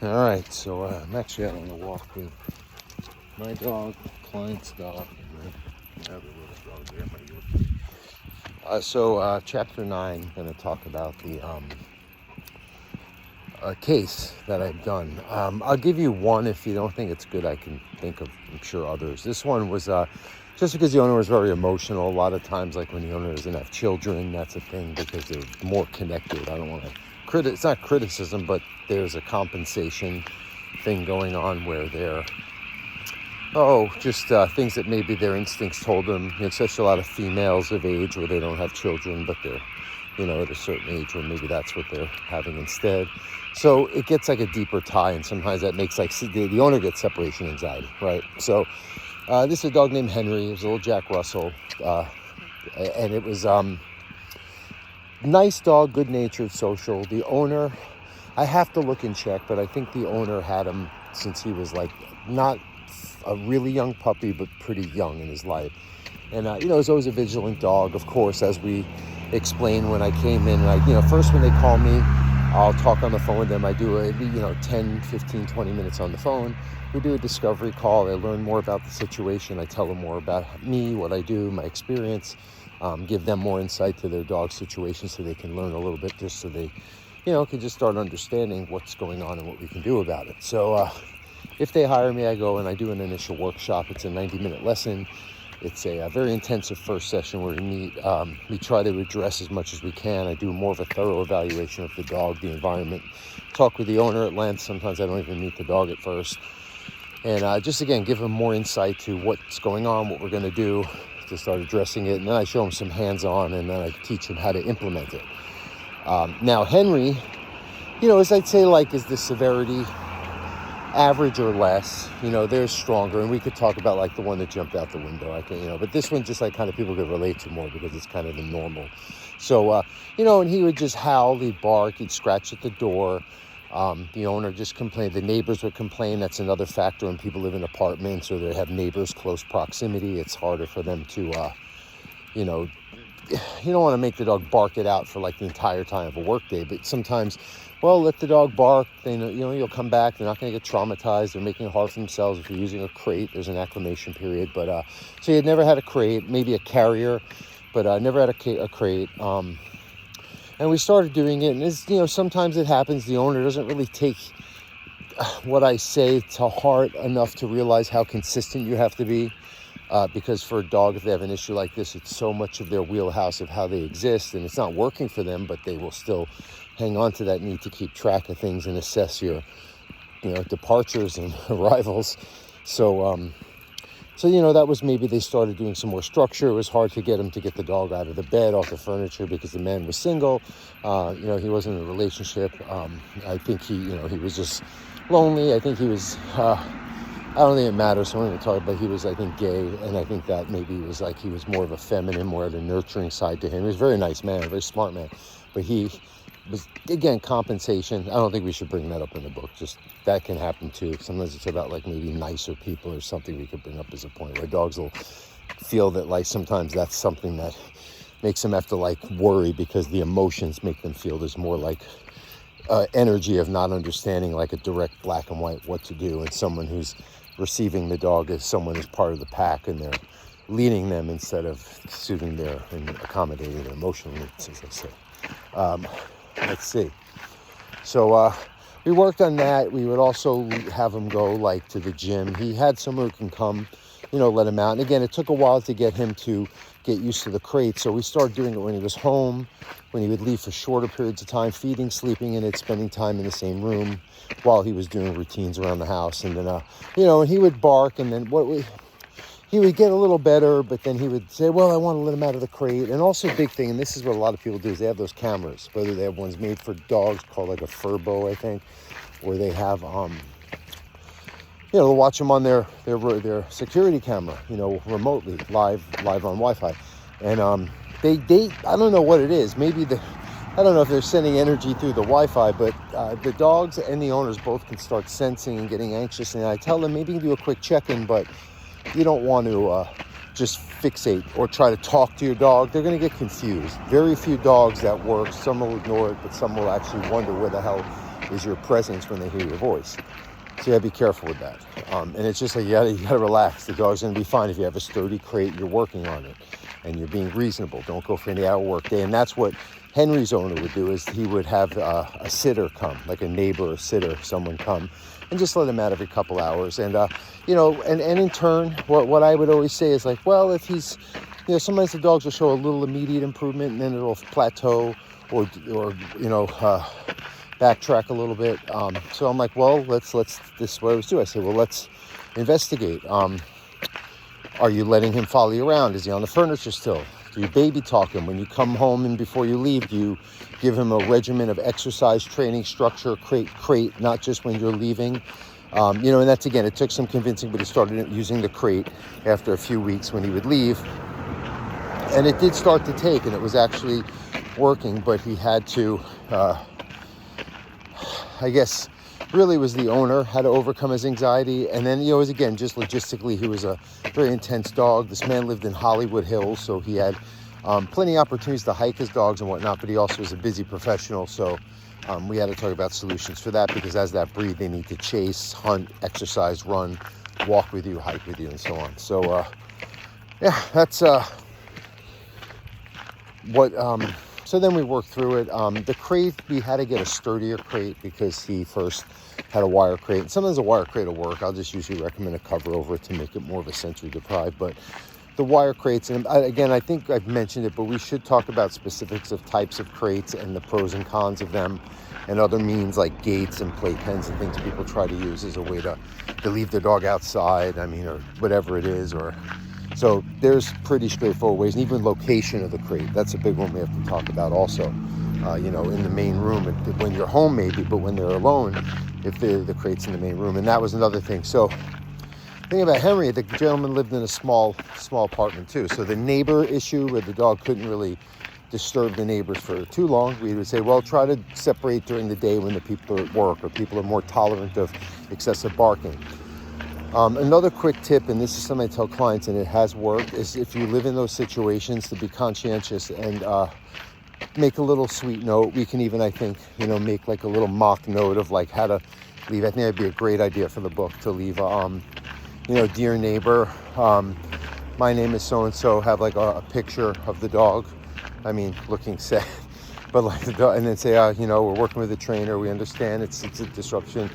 All right, so I'm actually out on a walk with my dog, client's dog, and everyone's dog there. Chapter 9, I'm going to talk about the case that I've done. I'll give you one. If you don't think it's good, I can think of, I'm sure, others. This one was just because the owner was very emotional. A lot of times, like when the owner doesn't have children, that's a thing because they're more connected. I don't want to it's not criticism, but there's a compensation thing going on where they're just things that maybe their instincts told them. Especially a lot of females of age where they don't have children, but they're at a certain age where maybe that's what they're having instead. So it gets like a deeper tie, and sometimes that makes like the owner gets separation anxiety, right? So this is a dog named Henry. It was a little Jack Russell, and it was nice dog, good-natured, social. The owner, I have to look and check, but I think the owner had him since he was like not a really young puppy, but pretty young in his life. And he was always a vigilant dog, of course, as we explained when I came in. And first when they call me, I'll talk on the phone with them. I do 10, 15, 20 minutes on the phone. We do a discovery call. I learn more about the situation. I tell them more about me, what I do, my experience, give them more insight to their dog situation so they can learn a little bit, just so they, can just start understanding what's going on and what we can do about it. So if they hire me, I go and I do an initial workshop. It's a 90-minute lesson. It's a very intensive first session where we meet. We try to address as much as we can. I do more of a thorough evaluation of the dog, the environment, talk with the owner at length. Sometimes I don't even meet the dog at first. And just, again, give them more insight to what's going on, what we're going to do to start addressing it. And then I show them some hands-on, and then I teach them how to implement it. Now, Henry, as I'd say, is the severity average or less? They're stronger, and we could talk about the one that jumped out the window. I can, but this one just kind of people could relate to more because it's kind of the normal. So, and he would just howl, he'd bark, he'd scratch at the door. The owner just complained. The neighbors would complain. That's another factor when people live in apartments or they have neighbors close proximity. It's harder for them to, you don't want to make the dog bark it out for the entire time of a work day, but sometimes, let the dog bark. Then you'll come back. They're not going to get traumatized. They're making it hard for themselves. If you're using a crate, there's an acclimation period. But so he had never had a crate, maybe a carrier, but never had a crate. And we started doing it, and it's, sometimes it happens. The owner doesn't really take what I say to heart enough to realize how consistent you have to be. Because for a dog, if they have an issue like this, it's so much of their wheelhouse of how they exist, and it's not working for them, but they will still hang on to that need to keep track of things and assess your, departures and arrivals. So that was maybe they started doing some more structure. It was hard to get him to get the dog out of the bed, off the furniture, because the man was single. He wasn't in a relationship. I think he was just lonely. I think he was... I don't think it matters. So I'm going to talk about he was, I think, gay, and I think that maybe it was he was more of a feminine, more of a nurturing side to him. He was a very nice man, a very smart man, but he was, again, compensation. I don't think we should bring that up in the book. Just that can happen too. Sometimes it's about maybe nicer people or something we could bring up as a point where dogs will feel that sometimes that's something that makes them have to worry because the emotions make them feel there's more energy of not understanding a direct black and white what to do, and someone who's receiving the dog as someone who's part of the pack and they're leading them instead of suiting their and accommodating their emotional needs, as I say. Let's see. So we worked on that. We would also have him go to the gym. He had someone who can come, let him out. And again, it took a while to get him to get used to the crate. So we started doing it when he was home, when he would leave for shorter periods of time, feeding, sleeping in it, spending time in the same room while he was doing routines around the house. And then, and he would bark, and then he would get a little better, but then he would say, I want to let him out of the crate. And also a big thing, and this is what a lot of people do, is they have those cameras, whether they have ones made for dogs called a Furbo, I think, or they have, they'll watch them on their security camera, remotely, live on Wi-Fi. And they I don't know what it is. Maybe I don't know if they're sending energy through the Wi-Fi, but the dogs and the owners both can start sensing and getting anxious. And I tell them maybe you can do a quick check-in, but you don't want to just fixate or try to talk to your dog. They're going to get confused. Very few dogs that work. Some will ignore it, but some will actually wonder where the hell is your presence when they hear your voice. So you gotta be careful with that. And it's just like you gotta relax. The dog's gonna be fine if you have a sturdy crate, you're working on it, and you're being reasonable. Don't go for any out work day. And that's what Henry's owner would do, is he would have a sitter come, like a neighbor, a sitter, someone come, and just let him out every couple hours. And and in turn, what I would always say is like, well, if he's, sometimes the dogs will show a little immediate improvement and then it'll plateau or backtrack a little bit. So I'm like, well, let's this is what I was doing. I said, well, let's investigate. Are you letting him follow you around? Is he on the furniture still? Do you baby talk him? When you come home and before you leave, do you give him a regimen of exercise, training, structure, crate, not just when you're leaving? And that's, again, it took some convincing, but he started using the crate after a few weeks when he would leave. And it did start to take, and it was actually working, but he had to, I guess, really was the owner, had to overcome his anxiety. And then, again, just logistically, he was a very intense dog. This man lived in Hollywood Hills, so he had plenty of opportunities to hike his dogs and whatnot, but he also was a busy professional. So we had to talk about solutions for that, because as that breed, they need to chase, hunt, exercise, run, walk with you, hike with you, and so on. So, that's what... So then we worked through it. The crate, we had to get a sturdier crate because he first had a wire crate. And sometimes a wire crate will work. I'll just usually recommend a cover over it to make it more of a sensory deprived. But the wire crates, and again, I think I've mentioned it, but we should talk about specifics of types of crates and the pros and cons of them, and other means like gates and playpens and things people try to use as a way to leave their dog outside, or whatever it is, So there's pretty straightforward ways, and even location of the crate. That's a big one we have to talk about also. In the main room, when you're home maybe, but when they're alone, if the crate's in the main room. And that was another thing. So the thing about Henry, the gentleman lived in a small apartment too. So the neighbor issue where the dog couldn't really disturb the neighbors for too long, we would say, well, try to separate during the day when the people are at work or people are more tolerant of excessive barking. Another quick tip, and this is something I tell clients, and it has worked, is if you live in those situations, to be conscientious and make a little sweet note. We can even, I think, make like a little mock note of like how to leave. I think that'd be a great idea for the book, to leave, dear neighbor, my name is so-and-so, have like a picture of the dog. Looking sad, but like the dog, and then say, we're working with a trainer. We understand it's a disruption.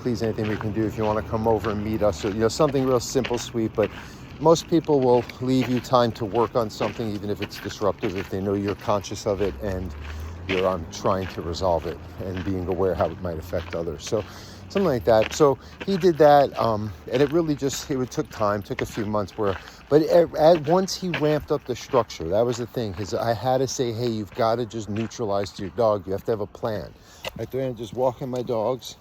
Please, anything we can do if you want to come over and meet us, or, something real simple, sweet. But most people will leave you time to work on something, even if it's disruptive, if they know you're conscious of it and you're trying to resolve it and being aware how it might affect others. So something like that. So he did that, and it really it took time, took a few months once he ramped up the structure, that was the thing. I had to say, hey, you've got to just neutralize your dog. You have to have a plan. Right there, I'm just walking my dogs.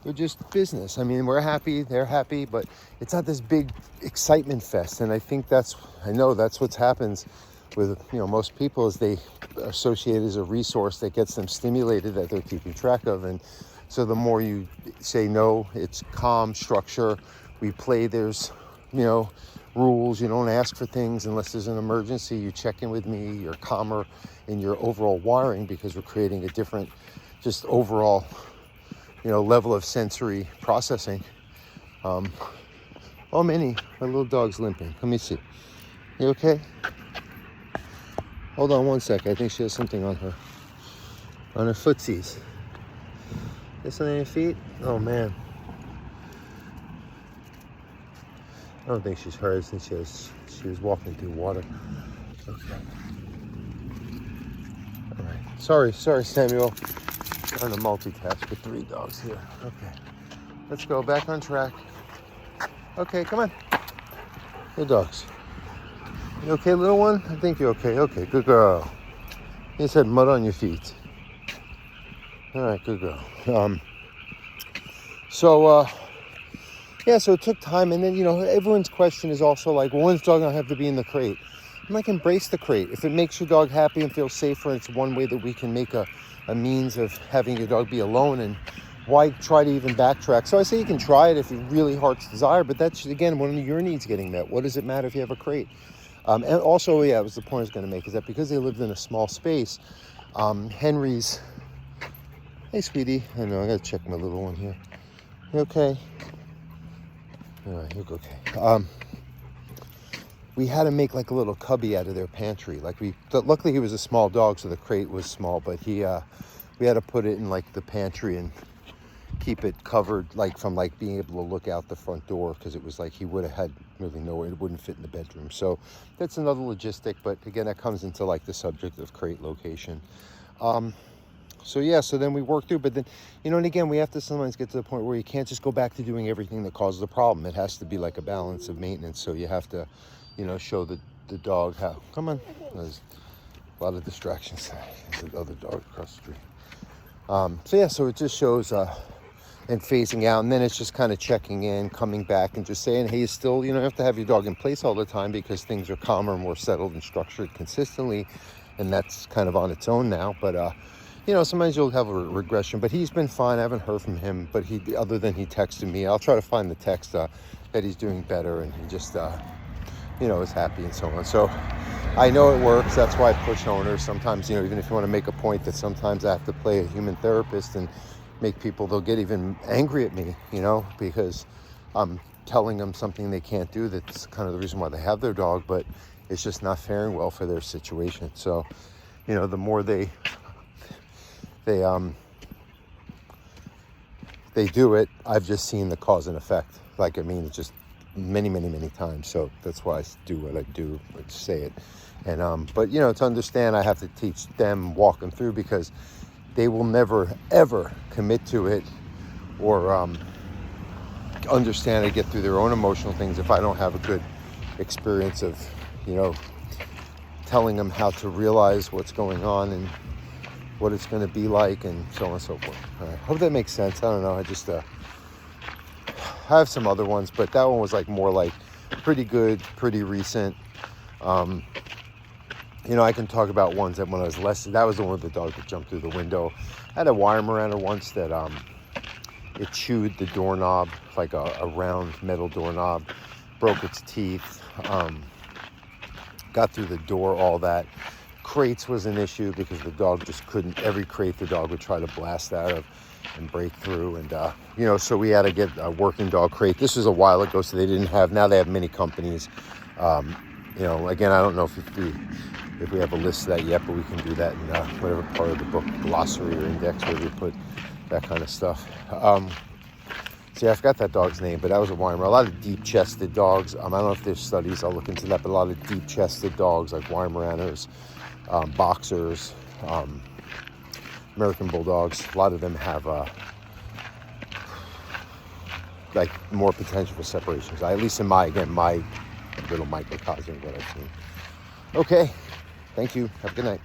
They're just business. We're happy, they're happy, but it's not this big excitement fest. And I think that's what happens with, most people, is they associate it as a resource that gets them stimulated, that they're keeping track of. And so the more you say no, it's calm, structure. We play, there's, rules. You don't ask for things unless there's an emergency. You check in with me. You're calmer in your overall wiring, because we're creating a different, just overall, level of sensory processing. Oh, Minnie, my little dog's limping. Let me see. You okay? Hold on one sec. I think she has something on her footsies. This on your feet? Oh, man. I don't think she's hurt since she was walking through water. Okay. All right. Sorry, Samuel. Trying to multitask with 3 dogs here. Okay. Let's go back on track. Okay, come on. Good dogs. You okay, little one? I think you're okay. Okay, good girl. You just had mud on your feet. All right, good girl. So it took time. And then, everyone's question is also like, well, when's the dog going to have to be in the crate? I'm like, embrace the crate. If it makes your dog happy and feel safer, it's one way that we can make a means of having your dog be alone, and why try to even backtrack? So I say you can try it if your really heart's desire, but that's, again, one of your needs getting met. What does it matter if you have a crate? And also, it was the point I was going to make, is that because they lived in a small space, Henry's Hey, sweetie. I know, I gotta check my little one here. You okay? All right, you're okay. We had to make like a little cubby out of their pantry. Luckily he was a small dog, so the crate was small, but we had to put it in like the pantry and keep it covered, like from like being able to look out the front door, because it was like he would have had really nowhere, it wouldn't fit in the bedroom. So that's another logistic, but again, that comes into like the subject of crate location. So yeah, so then we work through, but then, and again, we have to sometimes get to the point where you can't just go back to doing everything that causes the problem. It has to be like a balance of maintenance. So you have to, show the dog how, come on, there's a lot of distractions. There's another dog across the street. So yeah, so it just shows, and phasing out, and then it's just kind of checking in, coming back, and just saying, hey, you still, you don't have to have your dog in place all the time, because things are calmer, more settled, and structured consistently, and that's kind of on its own now. But sometimes you'll have a regression, but he's been fine. I haven't heard from him, but other than he texted me, I'll try to find the text that he's doing better, and he just is happy and so on. So I know it works. That's why I push owners sometimes, even if you want to make a point that sometimes I have to play a human therapist and make people, they'll get even angry at me, because I'm telling them something they can't do. That's kind of the reason why they have their dog, but it's just not faring well for their situation. So, the more they do it, I've just seen the cause and effect. It's just many, many, many times. So that's why I do what I do, say it. And, but to understand, I have to teach them, walk them through, because they will never, ever commit to it or understand and get through their own emotional things if I don't have a good experience of, telling them how to realize what's going on and what it's going to be like, and so on and so forth. All right. Hope that makes sense. I don't know. I just I have some other ones, but that one was more like pretty good, pretty recent. I can talk about ones that when I was less, that was the one with the dog that jumped through the window. I had a Weimaraner once that it chewed the doorknob, like a round metal doorknob, broke its teeth, got through the door, all that. Crates was an issue because the dog just couldn't, every crate the dog would try to blast out of and break through. And, so we had to get a working dog crate. This was a while ago, so they didn't have, now they have many companies. Again, I don't know if we have a list of that yet, but we can do that in whatever part of the book, glossary or index, where we put that kind of stuff. See, I forgot that dog's name, but that was a Weimaraner. A lot of deep-chested dogs. I don't know if there's studies, I'll look into that, but a lot of deep-chested dogs like Weimaraners, boxers, American Bulldogs. A lot of them have more potential for separations. At least in my little microcosm of what I've seen. Okay, thank you. Have a good night.